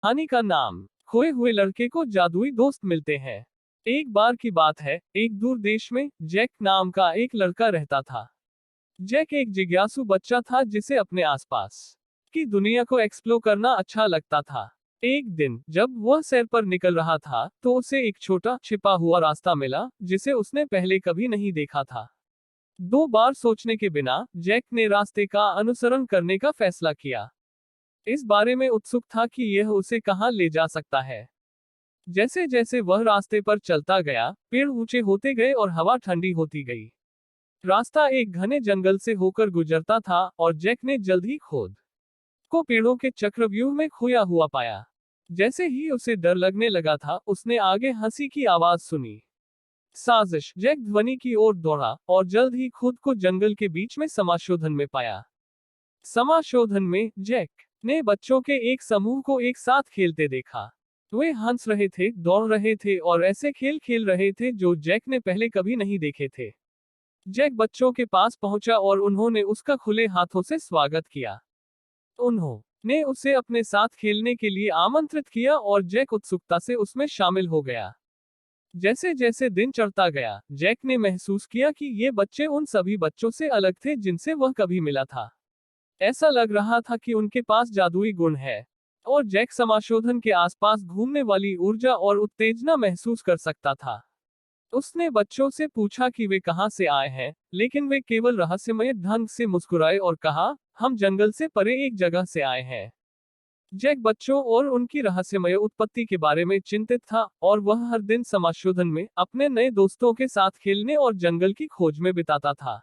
कहानी का नाम खोए हुए लड़के को जादुई दोस्त मिलते हैं। एक बार की बात है, एक दूर देश में जैक नाम का एक लड़का रहता था। जैक एक जिज्ञासु बच्चा था जिसे अपने आसपास की दुनिया को एक्सप्लोर करना अच्छा लगता था। एक दिन जब वह सैर पर निकल रहा था तो उसे एक छोटा छिपा हुआ रास्ता मिला जिसे उसने पहले कभी नहीं देखा था। दो बार सोचने के बिना जैक ने रास्ते का अनुसरण करने का फैसला किया। इस बारे में उत्सुक था कि यह उसे कहां ले जा सकता है। जैसे जैसे वह रास्ते पर चलता गया, पेड़ ऊंचे होते गए और हवा ठंडी होती गई। रास्ता एक घने जंगल से होकर गुजरता था और जैक ने जल्द ही खुद को पेड़ों के चक्रव्यूह में खोया हुआ पाया। जैसे ही उसे डर लगने लगा था, उसने आगे हंसी की आवाज सुनी। साजिश। जैक ध्वनि की ओर दौड़ा और जल्द ही खुद को जंगल के बीच में समाशोधन में पाया। समाशोधन में जैक ने बच्चों के एक समूह को एक साथ खेलते देखा। वे हंस रहे थे, दौड़ रहे थे और ऐसे खेल खेल रहे थे जो जैक ने पहले कभी नहीं देखे थे। जैक बच्चों के पास पहुंचा और उन्होंने उसका खुले हाथों से स्वागत किया। उन्होंने उसे अपने साथ खेलने के लिए आमंत्रित किया और जैक उत्सुकता से उसमें शामिल हो गया। जैसे जैसे दिन चढ़ता गया, जैक ने महसूस किया कि ये बच्चे उन सभी बच्चों से अलग थे जिनसे वह कभी मिला था। ऐसा लग रहा था कि उनके पास जादुई गुण है और जैक समाशोधन के आसपास घूमने वाली ऊर्जा और उत्तेजना महसूस कर सकता था। उसने बच्चों से पूछा कि वे कहां से आए हैं, लेकिन वे केवल रहस्यमय ढंग से मुस्कुराए और कहा, हम जंगल से परे एक जगह से आए हैं। जैक बच्चों और उनकी रहस्यमय उत्पत्ति के बारे में चिंतित था और वह हर दिन समाशोधन में अपने नए दोस्तों के साथ खेलने और जंगल की खोज में बिताता था।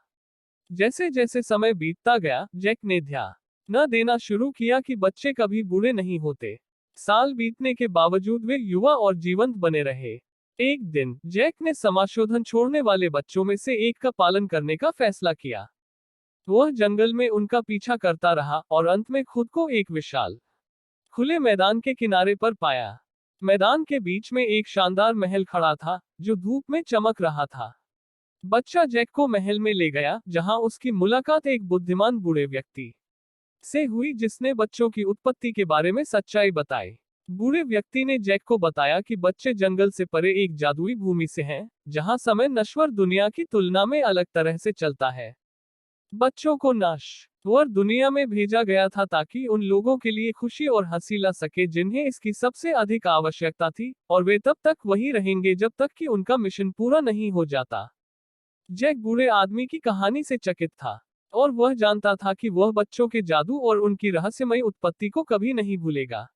जैसे जैसे समय बीतता गया, जैक ने ध्यान न देना शुरू किया कि बच्चे कभी बूढ़े नहीं होते। साल बीतने के बावजूद वे युवा और जीवंत बने रहे। एक दिन जैक ने समाशोधन छोड़ने वाले बच्चों में से एक का पालन करने का फैसला किया। वह जंगल में उनका पीछा करता रहा और अंत में खुद को एक विशाल खुले मैदान के किनारे पर पाया। मैदान के बीच में एक शानदार महल खड़ा था जो धूप में चमक रहा था। बच्चा जैक को महल में ले गया जहां उसकी मुलाकात एक बुद्धिमान बूढ़े व्यक्ति से हुई जिसने बच्चों की उत्पत्ति के बारे में सच्चाई बताई। बूढ़े व्यक्ति ने जैक को बताया कि बच्चे जंगल से परे एक जादुई भूमि से हैं, जहां समय नश्वर दुनिया की तुलना में अलग तरह से चलता है। बच्चों को नश्वर दुनिया में भेजा गया था ताकि उन लोगों के लिए खुशी और हंसी ला सके जिन्हें इसकी सबसे अधिक आवश्यकता थी, और वे तब तक वहीं रहेंगे जब तक कि उनका मिशन पूरा नहीं हो जाता। जैक बूढ़े आदमी की कहानी से चकित था और वह जानता था कि वह बच्चों के जादू और उनकी रहस्यमयी उत्पत्ति को कभी नहीं भूलेगा।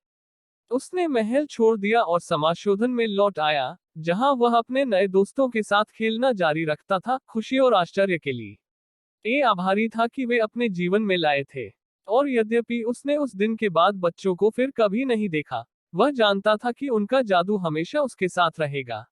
उसने महल छोड़ दिया और समाशोधन में लौट आया, जहां वह अपने नए दोस्तों के साथ खेलना जारी रखता था, खुशी और आश्चर्य के लिए आभारी था कि वे अपने जीवन में लाए थे। और यद्यपि उसने उस दिन के बाद बच्चों को फिर कभी नहीं देखा, वह जानता था कि उनका जादू हमेशा उसके साथ रहेगा।